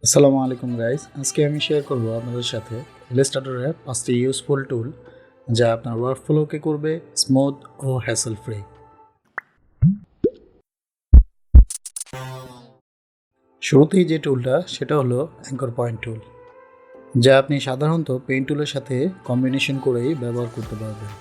আসসালামু আলাইকুম গাইস, আজকে আমি শেয়ার করব আপনাদের সাথে ইলাস্ট্রেটরের 5টি ইউজফুল টুল যা আপনার ওয়ার্কফ্লোকে করবে স্মুথ ও হ্যাসেল ফ্রি। শুরুতেই যে টুলটা সেটা হলো অ্যাঙ্কর পয়েন্ট টুল, যা আপনি সাধারণত পেইন টুলের সাথে কম্বিনেশন করেই ব্যবহার করতে পারবেন,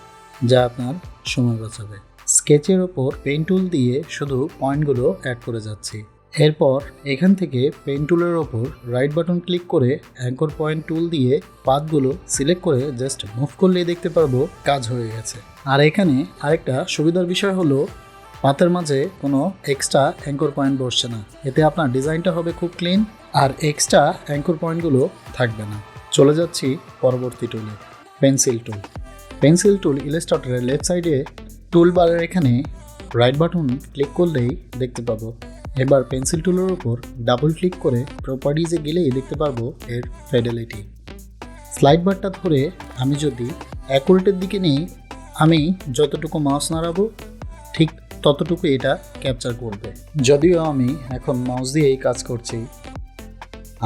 যা আপনার সময় বাঁচাবে। স্কেচের ওপর পেইন টুল দিয়ে শুধু পয়েন্টগুলো অ্যাড করে যাচ্ছি। এরপর এখান থেকে পেন টুলের ওপর রাইট বাটন ক্লিক করে অ্যাঙ্কর পয়েন্ট টুল দিয়ে পাথগুলো সিলেক্ট করে জাস্ট মুভ করলেই দেখতে পারবো কাজ হয়ে গেছে। আর এখানে আরেকটা সুবিধার বিষয় হলো পাতের মাঝে কোনো এক্সট্রা অ্যাঙ্কর পয়েন্ট বসছে না। এতে আপনার ডিজাইনটা হবে খুব ক্লিন আর এক্সট্রা অ্যাঙ্কর পয়েন্টগুলো থাকবে না। চলে যাচ্ছি পরবর্তী টুলে, পেন্সিল টুল। পেন্সিল টুল ইলাস্ট্রেটরের লেফট সাইডে টুল বারের এখানে রাইট বাটন ক্লিক করলেই দেখতে পাবো। এবার পেন্সিল টুলের উপর ডাবল ক্লিক করে প্রপার্টিজে গেলেই দেখতে পারবো এর ফিডেলিটি। স্লাইড বারটা ধরে আমি যদি অ্যাকুরেটের দিকে নিই, আমি যতটুকু মাউস নাড়াবো ঠিক ততটুকু এটা ক্যাপচার করবে। যদিও আমি এখন মাউস দিয়েই কাজ করছি,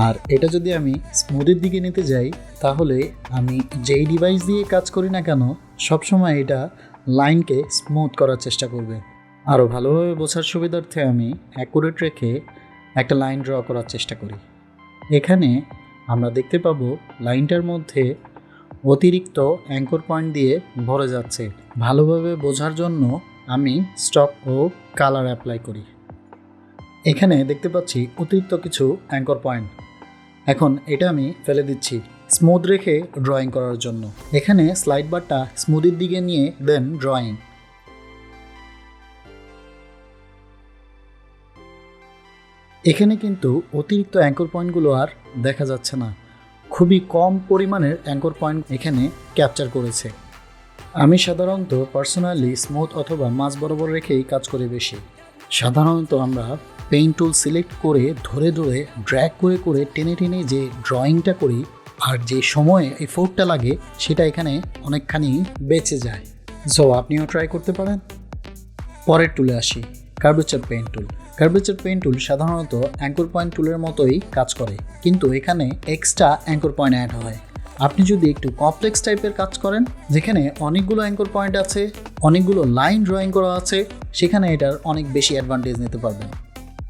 আর এটা যদি আমি স্মুথের দিকে নিতে যাই তাহলে আমি যেই ডিভাইস দিয়ে কাজ করি না কেন সবসময় এটা লাইনকে স্মুথ করার চেষ্টা করবে। আরও ভালোভাবে বোঝার সুবিধার্থে আমি অ্যাকুরেট রেখে একটা লাইন ড্র করার চেষ্টা করি। এখানে আমরা দেখতে পাবো লাইনটার মধ্যে অতিরিক্ত অ্যাঙ্কর পয়েন্ট দিয়ে ভরে যাচ্ছে। ভালোভাবে বোঝার জন্য আমি স্টক ও কালার অ্যাপ্লাই করি। এখানে দেখতে পাচ্ছি অতিরিক্ত কিছু অ্যাঙ্কর পয়েন্ট। এখন এটা আমি ফেলে দিচ্ছি স্মুথ রেখে ড্রয়িং করার জন্য। এখানে স্লাইড বারটা স্মুথের দিকে নিয়ে দেন ড্রয়িং। এখানে কিন্তু অতিরিক্ত অ্যাঙ্কর পয়েন্টগুলো আর দেখা যাচ্ছে না, খুবই কম পরিমাণের অ্যাঙ্কর পয়েন্ট এখানে ক্যাপচার করেছে। আমি সাধারণত পার্সোনালি স্মুথ অথবা মাঝ বরাবর রেখেই কাজ করি বেশি। সাধারণত আমরা পেইন্ট টুল সিলেক্ট করে ধরে ধরে ড্র্যাগ করে করে টেনে টেনে যে ড্রয়িংটা করি আর যে সময়ে এফোর্টটা লাগে সেটা এখানে অনেকখানি বেঁচে যায়। সো আপনিও ট্রাই করতে পারেন। পরের টুলে আসি, কার্ভেচার পেইন্ট টুল। কার্ভেচার পেইন্ট টুল সাধারণত অ্যাঙ্কর পয়েন্ট টুলের মতোই কাজ করে, কিন্তু এখানে এক্সট্রা অ্যাঙ্কর পয়েন্ট অ্যাড হয়। আপনি যদি একটু কমপ্লেক্স টাইপের কাজ করেন, যেখানে অনেকগুলো অ্যাঙ্কর পয়েন্ট আছে, অনেকগুলো লাইন ড্রয়িং করা আছে, সেখানে এটার অনেক বেশি অ্যাডভান্টেজ নিতে পারবেন।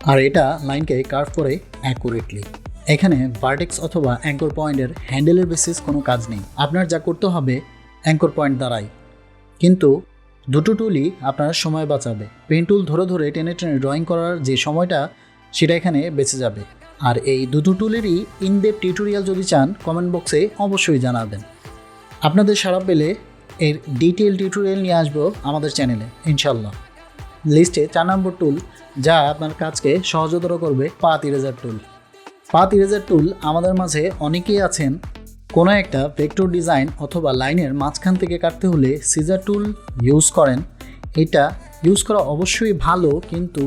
আর এটা লাইনকে কার্ভ করে অ্যাকুরেটলি। এখানে ভার্টেক্স অথবা অ্যাঙ্কর পয়েন্টের হ্যান্ডেলের বেসিস কোনো কাজ নেই, আপনার যা করতে হবে অ্যাঙ্কর পয়েন্ট দ্বারাই। কিন্তু দুটো টুলই আপনার সময় বাঁচাবে। পেন টুল ধরে ধরে টেনে টেনে ড্রয়িং করার যে সময়টা সেটা এখানে বেঁচে যাবে। আর এই দুটো টুলেরই ইনডেপথ টিউটোরিয়াল যদি চান কমেন্ট বক্সে অবশ্যই জানাবেন। আপনাদের সাড়া পেলে এর ডিটেল টিউটোরিয়াল নিয়ে আসবো আমাদের চ্যানেলে ইনশাল্লাহ। লিস্টে 4 নম্বর টুল যা আপনার কাজকে সহজতর করবে, পাথ ইরেজার টুল। পাথ ইরেজার টুল আমাদের মাঝে অনেকেই আছেন কোনো একটা ভেক্টর ডিজাইন অথবা লাইনের মাঝখান থেকে কাটতে হলে সিজার টুল ইউজ করেন। এটা ইউজ করা অবশ্যই ভালো, কিন্তু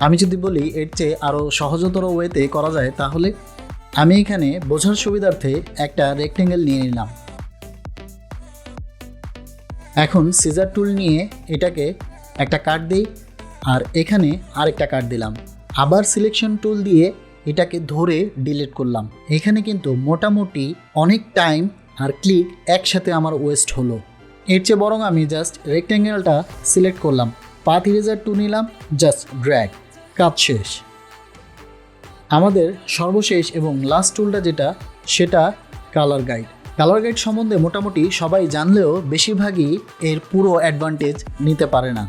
আমি যদি বলি এর চেয়ে আরও সহজতর ওয়েতে করা যায় তাহলে আমি এখানে বোঝার সুবিধার্থে একটা রেক্টেঙ্গেল নিয়ে নিলাম। এখন সিজার টুল নিয়ে এটাকে একটা কাট দিই আর এখানে আরেকটা কাট দিলাম। আবার সিলেকশন টুল দিয়ে এটাকে ধরে ডিলিট করলাম। এখানে কিন্তু মোটামুটি অনেক টাইম আর ক্লিক একসাথে আমার ওয়েস্ট হলো। এর চেয়ে বরং আমি জাস্ট রেক্ট্যাঙ্গেলটা সিলেক্ট করলাম, পাথ ইরেজার টুল নিলাম, জাস্ট ড্র্যাগ, কাজ শেষ। আমাদের সর্বশেষ এবং লাস্ট টুলটা যেটা সেটা কালার গাইড। কালার গাইড সম্বন্ধে মোটামুটি সবাই জানলেও বেশিরভাগই এর পুরো অ্যাডভান্টেজ নিতে পারে না।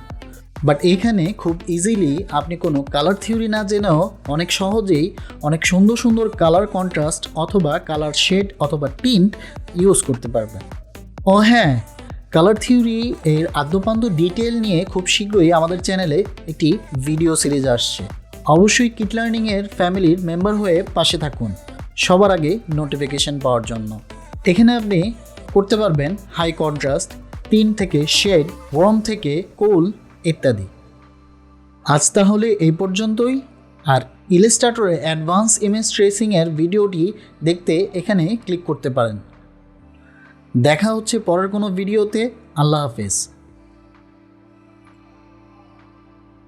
বাট এইখানে খুব ইজিলি আপনি কোনো কালার থিওরি না জেনেও অনেক সহজেই অনেক সুন্দর সুন্দর কালার কন্ট্রাস্ট অথবা কালার শেড অথবা টিন্ট ইউজ করতে পারবেন। ও হ্যাঁ, কালার থিওরি এর আদ্যপান্ত ডিটেল নিয়ে খুব শীঘ্রই আমাদের চ্যানেলে একটি ভিডিও সিরিজ আসছে। অবশ্যই কিট লার্নিংয়ের ফ্যামিলির মেম্বার হয়ে পাশে থাকুন সবার আগে নোটিফিকেশন পাওয়ার জন্য। এখানে আপনি করতে পারবেন হাই কন্ট্রাস্ট, টিন থেকে শেড, ওয়ার্ম থেকে কুল ইত্যাদি। আজ তাহলে এই পর্যন্তই। আর ইলাস্ট্রেটরে অ্যাডভান্স ইমেজ ট্রেসিংয়ের ভিডিওটি দেখতে এখানে ক্লিক করতে পারেন। দেখা হচ্ছে পরের কোনো ভিডিওতে। আল্লাহ হাফেজ।